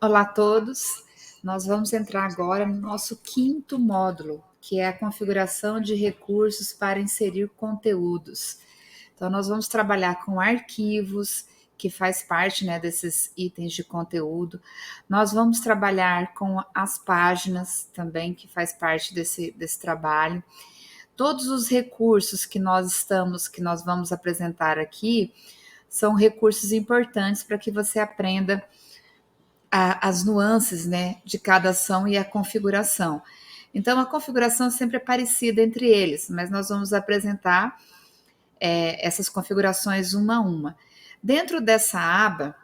Olá a todos, nós vamos entrar agora no nosso quinto módulo, que é a configuração de recursos para inserir conteúdos. Então, nós vamos trabalhar com arquivos, que faz parte, né, desses itens de conteúdo. Nós vamos trabalhar com as páginas também, que faz parte desse trabalho. Todos os recursos que nós vamos apresentar aqui, são recursos importantes para que você aprenda as nuances, né, de cada ação e a configuração. Então, a configuração sempre é parecida entre eles, mas nós vamos apresentar essas configurações uma a uma. Dentro dessa aba,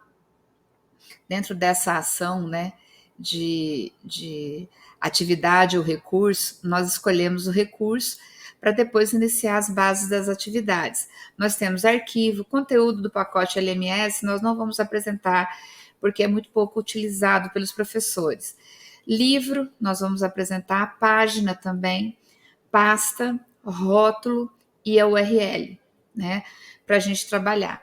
dentro dessa ação, né, de atividade ou recurso, nós escolhemos o recurso para depois iniciar as bases das atividades. Nós temos arquivo, conteúdo do pacote LMS, nós não vamos apresentar porque é muito pouco utilizado pelos professores. Livro, nós vamos apresentar, página também, pasta, rótulo e a URL, né, para a gente trabalhar.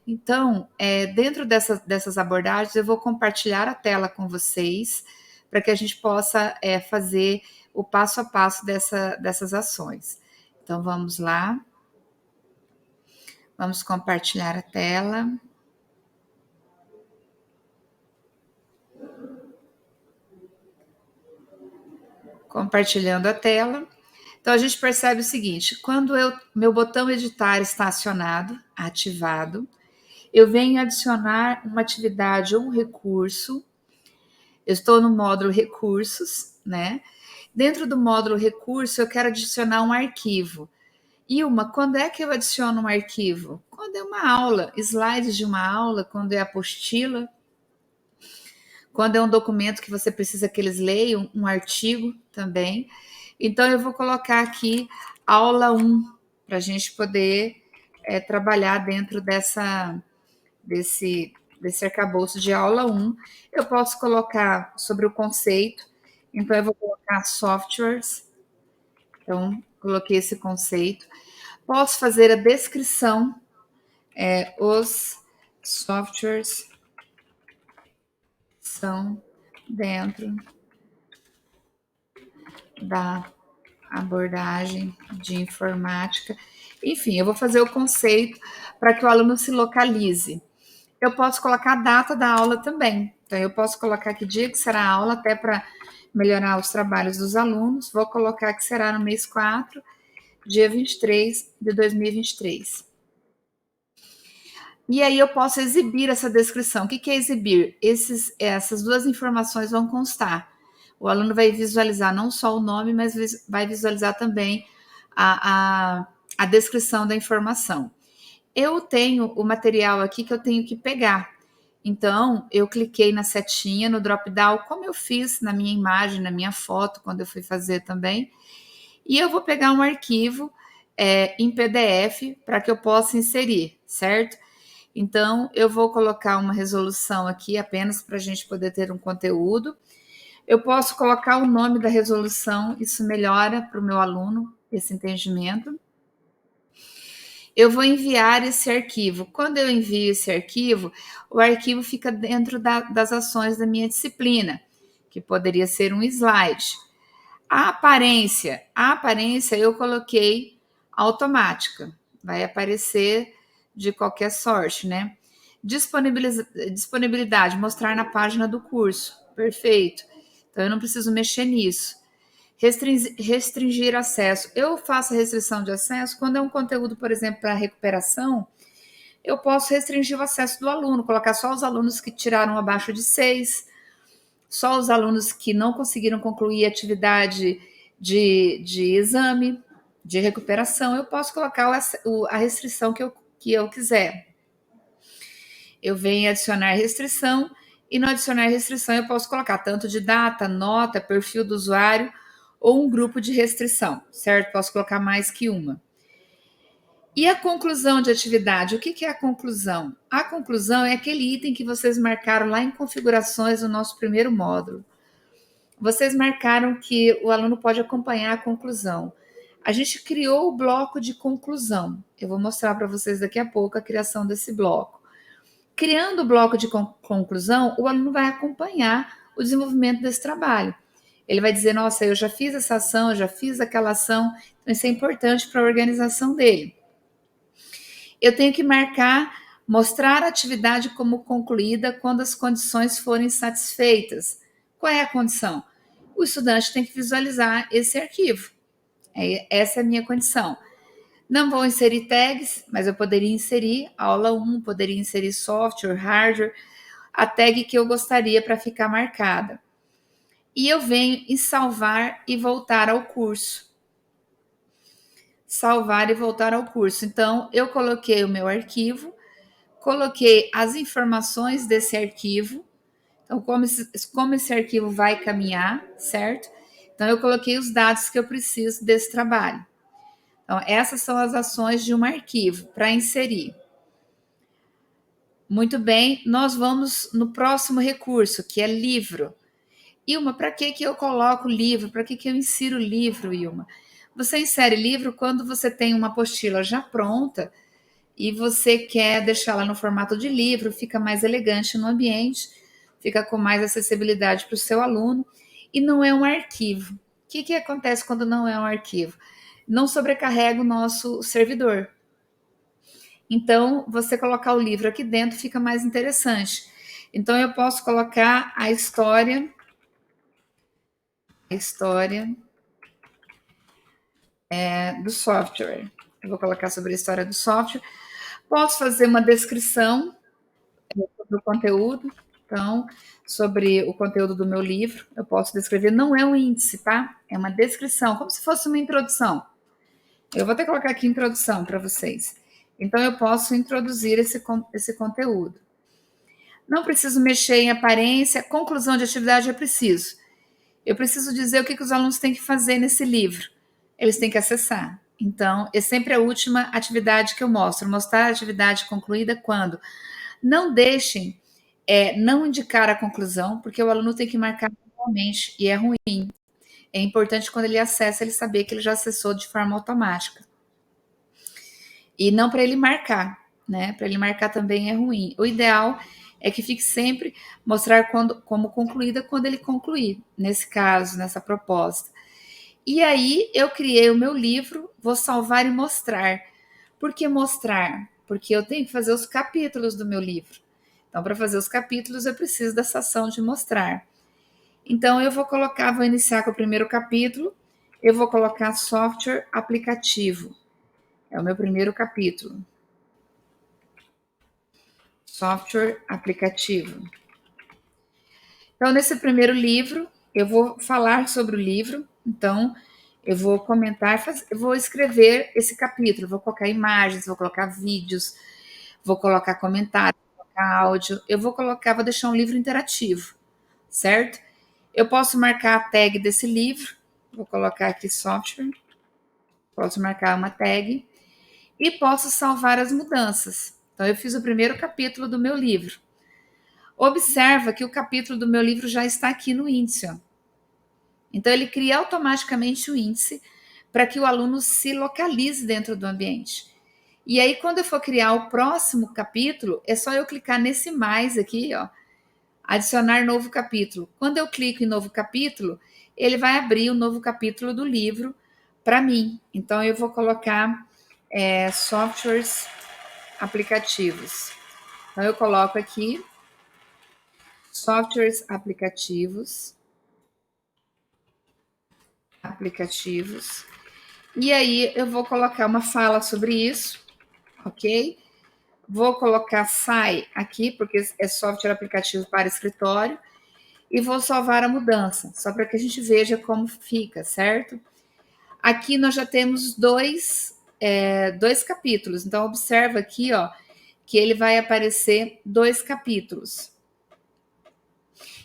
Então, dentro dessas abordagens, eu vou compartilhar a tela com vocês para que a gente possa fazer o passo a passo dessas ações. Então, vamos lá. Vamos compartilhar a tela. Compartilhando a tela. Então, a gente percebe o seguinte: quando meu botão editar está ativado, eu venho adicionar uma atividade ou um recurso. Eu estou no módulo recursos, né? Dentro do módulo recurso, eu quero adicionar um arquivo. Quando é que eu adiciono um arquivo? Quando é uma aula, slides de uma aula, quando é apostila, quando é um documento que você precisa que eles leiam, um artigo também. Então, eu vou colocar aqui aula 1, para a gente poder trabalhar dentro desse arcabouço de aula 1. Eu posso colocar sobre o conceito, então eu vou colocar softwares. Então, coloquei esse conceito. Posso fazer a descrição, os softwares são dentro da abordagem de informática. Enfim, eu vou fazer o conceito para que o aluno se localize. Eu posso colocar a data da aula também. Então, eu posso colocar que dia que será a aula, até para melhorar os trabalhos dos alunos. Vou colocar que será no mês 4, dia 23 de 2023. E aí eu posso exibir essa descrição. O que é exibir? Essas duas informações vão constar. O aluno vai visualizar não só o nome, mas vai visualizar também a descrição da informação. Eu tenho o material aqui que eu tenho que pegar. Então, eu cliquei na setinha, no drop-down, como eu fiz na minha imagem, na minha foto, quando eu fui fazer também. E eu vou pegar um arquivo em PDF para que eu possa inserir, certo? Então, eu vou colocar uma resolução aqui apenas para a gente poder ter um conteúdo. Eu posso colocar o nome da resolução, isso melhora para o meu aluno esse entendimento. Eu vou enviar esse arquivo. Quando eu envio esse arquivo, o arquivo fica dentro das ações da minha disciplina, que poderia ser um slide. A aparência eu coloquei automática, vai aparecer de qualquer sorte, né? Disponibilidade, mostrar na página do curso, perfeito. Então eu não preciso mexer nisso. Restringir acesso. Eu faço a restrição de acesso quando é um conteúdo, por exemplo, para recuperação, eu posso restringir o acesso do aluno, colocar só os alunos que tiraram abaixo de 6, só os alunos que não conseguiram concluir a atividade de exame, de recuperação, eu posso colocar a restrição que eu quiser. Eu venho adicionar restrição, e no adicionar restrição eu posso colocar tanto de data, nota, perfil do usuário, ou um grupo de restrição, certo? Posso colocar mais que uma. E a conclusão de atividade? O que é a conclusão? A conclusão é aquele item que vocês marcaram lá em configurações no nosso primeiro módulo. Vocês marcaram que o aluno pode acompanhar a conclusão. A gente criou o bloco de conclusão. Eu vou mostrar para vocês daqui a pouco a criação desse bloco. Criando o bloco de conclusão, o aluno vai acompanhar o desenvolvimento desse trabalho. Ele vai dizer, nossa, eu já fiz essa ação, eu já fiz aquela ação, então isso é importante para a organização dele. Eu tenho que mostrar a atividade como concluída quando as condições forem satisfeitas. Qual é a condição? O estudante tem que visualizar esse arquivo. Essa é a minha condição. Não vou inserir tags, mas eu poderia inserir aula 1, poderia inserir software, hardware, a tag que eu gostaria para ficar marcada. E eu venho em salvar e voltar ao curso. Salvar e voltar ao curso. Então, eu coloquei o meu arquivo, coloquei as informações desse arquivo, então como esse arquivo vai caminhar, certo? Então, eu coloquei os dados que eu preciso desse trabalho. Então, essas são as ações de um arquivo para inserir. Muito bem, nós vamos no próximo recurso, que é livro. Ilma, para que eu coloco livro? Para que eu insiro livro, Ilma? Você insere livro quando você tem uma apostila já pronta e você quer deixá-la no formato de livro, fica mais elegante no ambiente, fica com mais acessibilidade para o seu aluno e não é um arquivo. O que acontece quando não é um arquivo? Não sobrecarrega o nosso servidor. Então, você colocar o livro aqui dentro fica mais interessante. Então, eu posso colocar a história do software. Eu vou colocar sobre a história do software. Posso fazer uma descrição do conteúdo. Então, sobre o conteúdo do meu livro, eu posso descrever. Não é um índice, tá? É uma descrição, como se fosse uma introdução. Eu vou até colocar aqui introdução para vocês. Então, eu posso introduzir esse conteúdo. Não preciso mexer em aparência. Conclusão de atividade, eu preciso. Eu preciso dizer o que os alunos têm que fazer nesse livro. Eles têm que acessar. Então, é sempre a última atividade que eu mostro. Mostrar a atividade concluída quando? Não deixem não indicar a conclusão, porque o aluno tem que marcar manualmente e é ruim. É importante quando ele acessa, ele saber que ele já acessou de forma automática. E não para ele marcar, né? Para ele marcar também é ruim. O ideal é que fique sempre mostrar como concluída quando ele concluir, nesse caso, nessa proposta. E aí eu criei o meu livro, vou salvar e mostrar. Por que mostrar? Porque eu tenho que fazer os capítulos do meu livro. Então, para fazer os capítulos, eu preciso dessa ação de mostrar. Então, eu vou iniciar com o primeiro capítulo, eu vou colocar software aplicativo. É o meu primeiro capítulo. Software aplicativo. Então, nesse primeiro livro, eu vou falar sobre o livro. Então, eu vou comentar, eu vou escrever esse capítulo, vou colocar imagens, vou colocar vídeos, vou colocar comentários, vou colocar áudio, vou deixar um livro interativo, certo? Eu posso marcar a tag desse livro, vou colocar aqui software, posso marcar uma tag e posso salvar as mudanças. Então, eu fiz o primeiro capítulo do meu livro. Observa que o capítulo do meu livro já está aqui no índice, ó. Então, ele cria automaticamente o índice para que o aluno se localize dentro do ambiente. E aí, quando eu for criar o próximo capítulo, é só eu clicar nesse mais aqui, ó, adicionar novo capítulo. Quando eu clico em novo capítulo, ele vai abrir o novo capítulo do livro para mim. Então, eu vou colocar softwares aplicativos. Então, eu coloco aqui softwares aplicativos. E aí eu vou colocar uma fala sobre isso, ok? Vou colocar sai aqui, porque é software aplicativo para escritório, e vou salvar a mudança, só para que a gente veja como fica, certo? Aqui nós já temos dois capítulos, então observa aqui, ó, que ele vai aparecer 2 capítulos.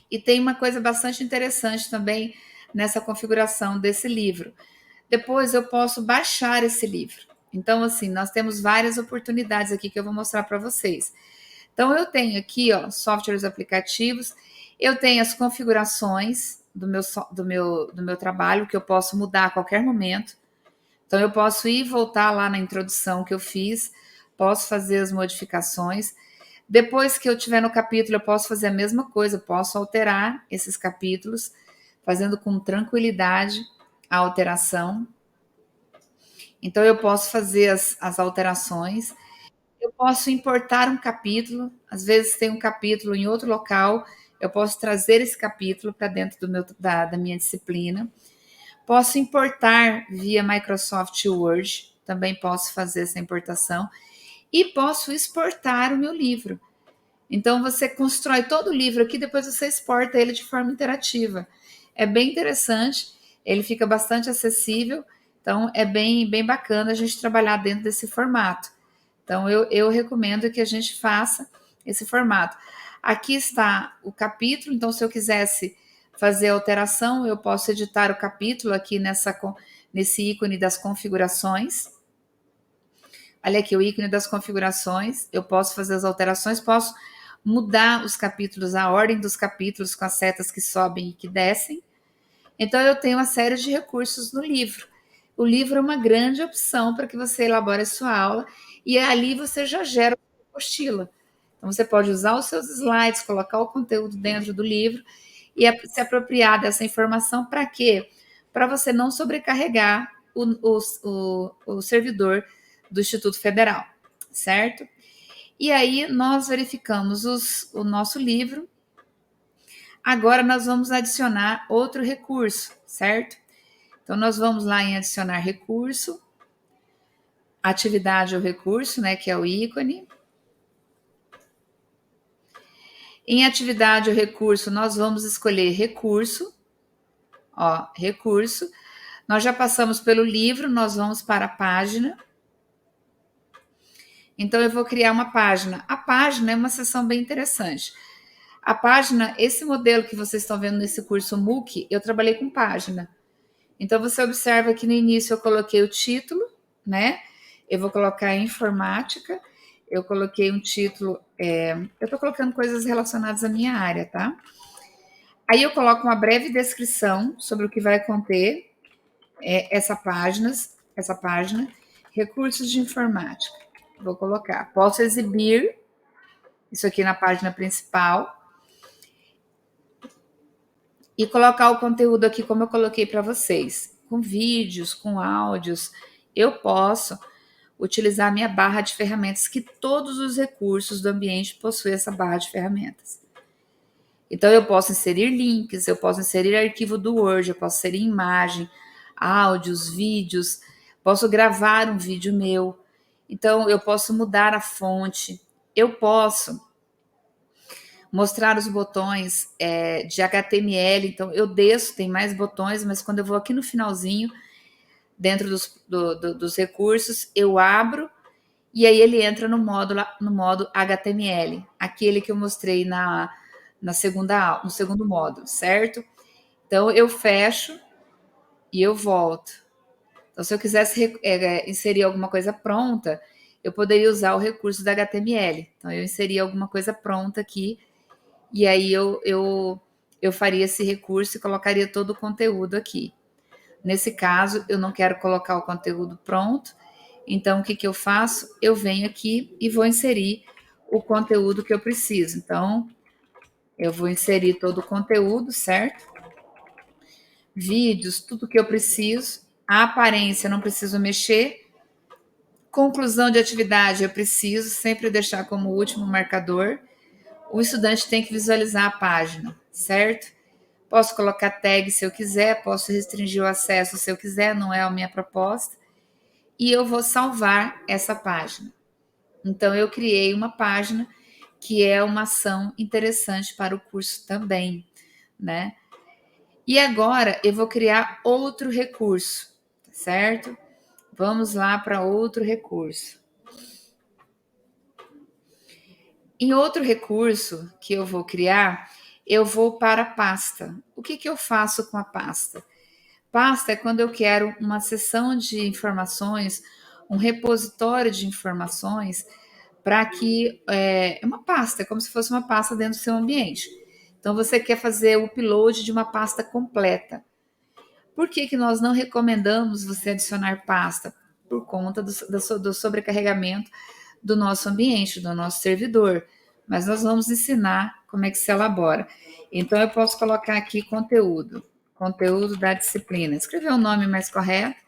E tem uma coisa bastante interessante também nessa configuração desse livro. Depois eu posso baixar esse livro. Então, assim, nós temos várias oportunidades aqui que eu vou mostrar para vocês. Então, eu tenho aqui, ó, softwares aplicativos, eu tenho as configurações do meu trabalho, que eu posso mudar a qualquer momento. Então, eu posso ir e voltar lá na introdução que eu fiz, posso fazer as modificações. Depois que eu estiver no capítulo, eu posso fazer a mesma coisa, eu posso alterar esses capítulos, fazendo com tranquilidade a alteração. Então, eu posso fazer as alterações. Eu posso importar um capítulo, às vezes tem um capítulo em outro local, eu posso trazer esse capítulo para dentro da minha disciplina. Posso importar via Microsoft Word, também posso fazer essa importação. E posso exportar o meu livro. Então você constrói todo o livro aqui, depois você exporta ele de forma interativa. É bem interessante, ele fica bastante acessível, então é bem bacana a gente trabalhar dentro desse formato. Então eu recomendo que a gente faça esse formato. Aqui está o capítulo, então se eu quisesse fazer alteração, eu posso editar o capítulo aqui nesse ícone das configurações. Olha aqui o ícone das configurações, eu posso fazer as alterações, posso mudar os capítulos, a ordem dos capítulos com as setas que sobem e que descem. Então eu tenho uma série de recursos no livro. O livro é uma grande opção para que você elabore a sua aula e ali você já gera uma apostila. Então você pode usar os seus slides, colocar o conteúdo dentro do livro e se apropriar dessa informação para quê? Para você não sobrecarregar o servidor do Instituto Federal, certo? E aí nós verificamos o nosso livro. Agora nós vamos adicionar outro recurso, certo? Então nós vamos lá em adicionar recurso, atividade ou recurso, né, que é o ícone. Em atividade ou recurso, nós vamos escolher recurso. Ó, recurso. Nós já passamos pelo livro, nós vamos para a página. Então eu vou criar uma página. A página é uma seção bem interessante. A página, esse modelo que vocês estão vendo nesse curso MOOC, eu trabalhei com página. Então você observa que no início eu coloquei o título, né? Eu vou colocar informática, eu coloquei um título, eu estou colocando coisas relacionadas à minha área, tá? Aí eu coloco uma breve descrição sobre o que vai conter essa página, recursos de informática. Vou colocar, posso exibir isso aqui na página principal e colocar o conteúdo aqui como eu coloquei para vocês, com vídeos, com áudios. Eu posso utilizar a minha barra de ferramentas, que todos os recursos do ambiente possuem essa barra de ferramentas. Então, eu posso inserir links, eu posso inserir arquivo do Word, eu posso inserir imagem, áudios, vídeos, posso gravar um vídeo meu. Então, eu posso mudar a fonte, eu posso mostrar os botões de HTML. Então, eu desço, tem mais botões, mas quando eu vou aqui no finalzinho, dentro dos recursos, eu abro e aí ele entra no modo HTML, aquele que eu mostrei no segundo módulo, certo? Então eu fecho e eu volto. Então, se eu quisesse inserir alguma coisa pronta, eu poderia usar o recurso da HTML. Então eu inseri alguma coisa pronta aqui e aí eu faria esse recurso e colocaria todo o conteúdo aqui. Nesse caso, eu não quero colocar o conteúdo pronto, então o que eu faço? Eu venho aqui e vou inserir o conteúdo que eu preciso. Então, eu vou inserir todo o conteúdo, certo? Vídeos, tudo que eu preciso. A aparência, não preciso mexer. Conclusão de atividade, eu preciso sempre deixar como último marcador. O estudante tem que visualizar a página, certo? Posso colocar tag se eu quiser, posso restringir o acesso se eu quiser, não é a minha proposta. E eu vou salvar essa página. Então, eu criei uma página que é uma ação interessante para o curso também, né? E agora eu vou criar outro recurso, certo? Vamos lá para outro recurso. Em outro recurso que eu vou criar, eu vou para a pasta. O que eu faço com a pasta? Pasta é quando eu quero uma seção de informações, um repositório de informações, para que uma pasta, é como se fosse uma pasta dentro do seu ambiente. Então você quer fazer o upload de uma pasta completa. Por que nós não recomendamos você adicionar pasta? Por conta do sobrecarregamento do nosso ambiente, do nosso servidor. mas nós vamos ensinar como é que se elabora. Então, eu posso colocar aqui conteúdo da disciplina, escrever o nome mais correto.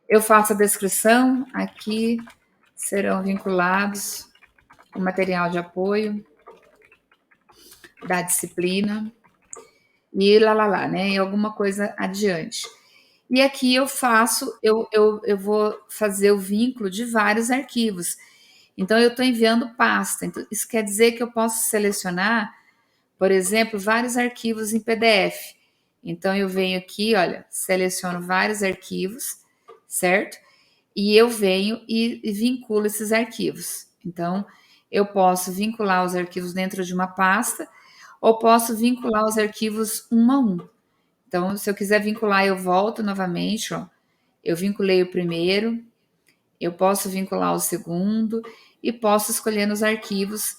Eu faço a descrição, aqui serão vinculados o material de apoio da disciplina e lá, né? E alguma coisa adiante. E aqui eu faço, eu vou fazer o vínculo de vários arquivos. Então, eu estou enviando pasta. Então, isso quer dizer que eu posso selecionar, por exemplo, vários arquivos em PDF. Então, eu venho aqui, olha, seleciono vários arquivos, certo? E eu venho e vinculo esses arquivos. Então, eu posso vincular os arquivos dentro de uma pasta ou posso vincular os arquivos um a um. Então, se eu quiser vincular, eu volto novamente, ó. Eu vinculei o primeiro, eu posso vincular o segundo e posso escolher nos arquivos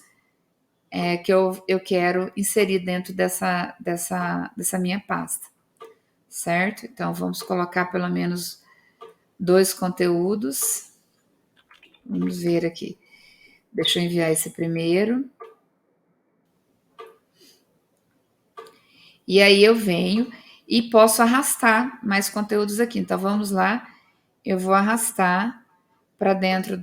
que eu quero inserir dentro dessa minha pasta, certo? Então, vamos colocar pelo menos 2 conteúdos. Vamos ver aqui. Deixa eu enviar esse primeiro. E aí eu venho e posso arrastar mais conteúdos aqui. Então, vamos lá. Eu vou arrastar para dentro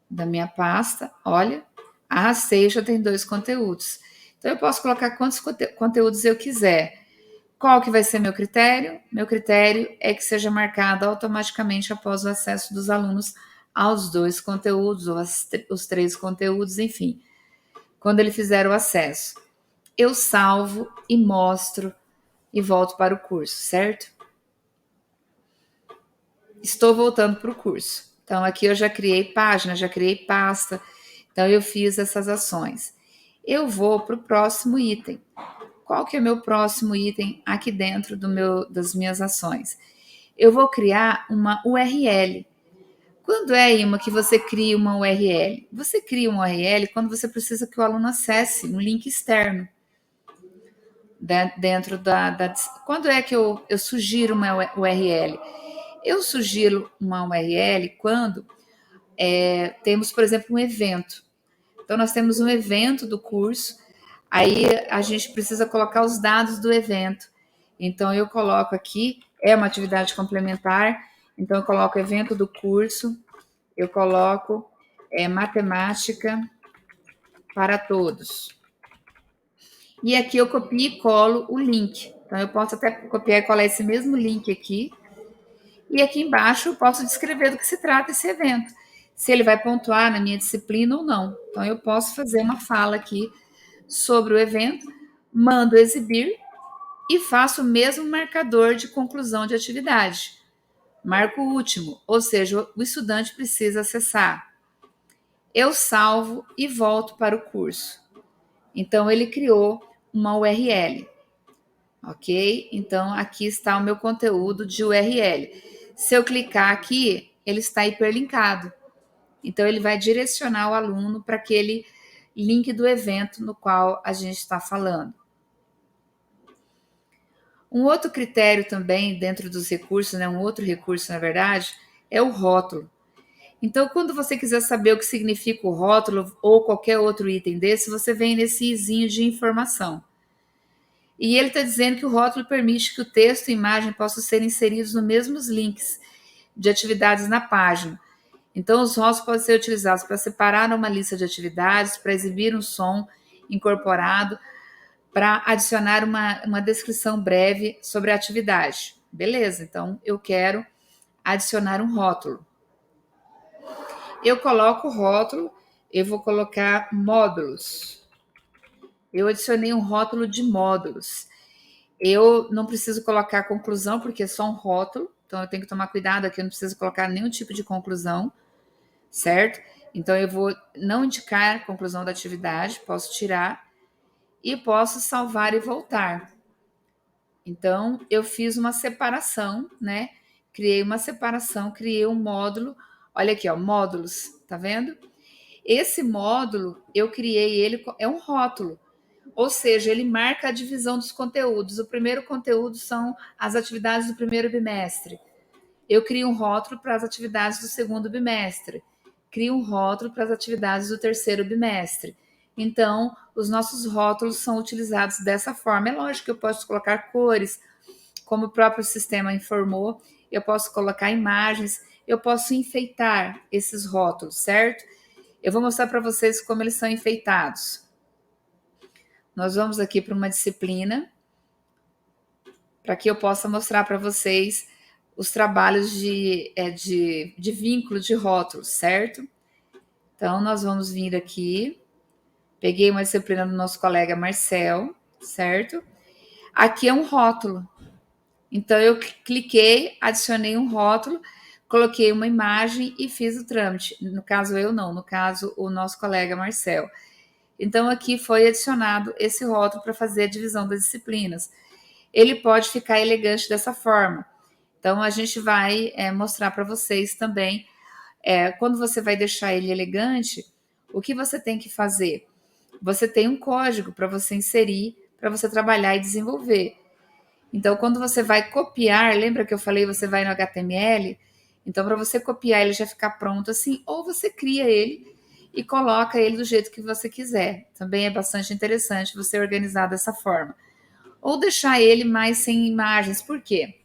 da minha pasta. Olha, arrastei, já tem 2 conteúdos. Então, eu posso colocar quantos conteúdos eu quiser. Qual que vai ser meu critério? Meu critério é que seja marcado automaticamente após o acesso dos alunos aos 2 conteúdos, ou os 3 conteúdos, enfim, quando ele fizer o acesso. Eu salvo e mostro e volto para o curso, certo? Estou voltando para o curso. Então, aqui eu já criei página, já criei pasta. Então, eu fiz essas ações. Eu vou para o próximo item. Qual que é o meu próximo item aqui dentro das minhas ações? Eu vou criar uma URL. Quando é, Ima, que você cria uma URL? Você cria uma URL quando você precisa que o aluno acesse um link externo dentro Quando é que eu sugiro uma URL? Eu sugiro uma URL quando temos, por exemplo, um evento. Então, nós temos um evento do curso, aí a gente precisa colocar os dados do evento. Então, eu coloco aqui, é uma atividade complementar, então eu coloco evento do curso, eu coloco matemática para todos. E aqui eu copio e colo o link. Então, eu posso até copiar e colar esse mesmo link aqui. E aqui embaixo eu posso descrever do que se trata esse evento. Se ele vai pontuar na minha disciplina ou não. Então, eu posso fazer uma fala aqui sobre o evento, mando exibir e faço o mesmo marcador de conclusão de atividade. Marco o último, ou seja, o estudante precisa acessar. Eu salvo e volto para o curso. Então, ele criou uma URL, ok? Então, aqui está o meu conteúdo de URL. Se eu clicar aqui, ele está hiperlinkado. Então, ele vai direcionar o aluno para aquele link do evento no qual a gente está falando. Um outro critério também dentro dos recursos, né, um outro recurso, na verdade, é o rótulo. Então, quando você quiser saber o que significa o rótulo ou qualquer outro item desse, você vem nesse izinho de informação. E ele está dizendo que o rótulo permite que o texto e a imagem possam ser inseridos nos mesmos links de atividades na página. Então, os rótulos podem ser utilizados para separar uma lista de atividades, para exibir um som incorporado, para adicionar uma descrição breve sobre a atividade. Beleza, então eu quero adicionar um rótulo. Eu coloco o rótulo, eu vou colocar módulos. Eu adicionei um rótulo de módulos. Eu não preciso colocar conclusão, porque é só um rótulo, então eu tenho que tomar cuidado aqui, eu não preciso colocar nenhum tipo de conclusão, certo? Então eu vou não indicar conclusão da atividade, posso tirar e posso salvar e voltar. Então, eu fiz uma separação, né? Criei uma separação, criei um módulo. Olha aqui, ó, módulos, tá vendo? Esse módulo, eu criei ele, é um rótulo. Ou seja, ele marca a divisão dos conteúdos. O primeiro conteúdo são as atividades do primeiro bimestre. Eu crio um rótulo para as atividades do segundo bimestre. Crio um rótulo para as atividades do terceiro bimestre. Então, os nossos rótulos são utilizados dessa forma. É lógico que eu posso colocar cores, como o próprio sistema informou, eu posso colocar imagens, eu posso enfeitar esses rótulos, certo? Eu vou mostrar para vocês como eles são enfeitados. Nós vamos aqui para uma disciplina, para que eu possa mostrar para vocês os trabalhos de vínculo de rótulos, certo? Então, nós vamos vir aqui. Peguei uma disciplina do nosso colega Marcel, certo? Aqui é um rótulo. Então, eu cliquei, adicionei um rótulo, coloquei uma imagem e fiz o trâmite. No caso, eu não, no caso, o nosso colega Marcel. Então, aqui foi adicionado esse rótulo para fazer a divisão das disciplinas. Ele pode ficar elegante dessa forma. Então, a gente vai mostrar para vocês também, quando você vai deixar ele elegante, o que você tem que fazer? Você tem um código para você inserir, para você trabalhar e desenvolver. Então, quando você vai copiar, lembra que eu falei, você vai no HTML? Então, para você copiar ele já ficar pronto assim, ou você cria ele e coloca ele do jeito que você quiser. Também é bastante interessante você organizar dessa forma. Ou deixar ele mais sem imagens. Por quê?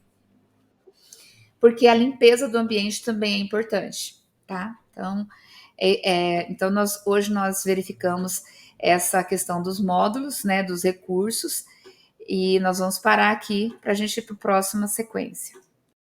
Porque a limpeza do ambiente também é importante, tá? Então, então hoje nós verificamos essa questão dos módulos, né, dos recursos, e nós vamos parar aqui para a gente ir para a próxima sequência.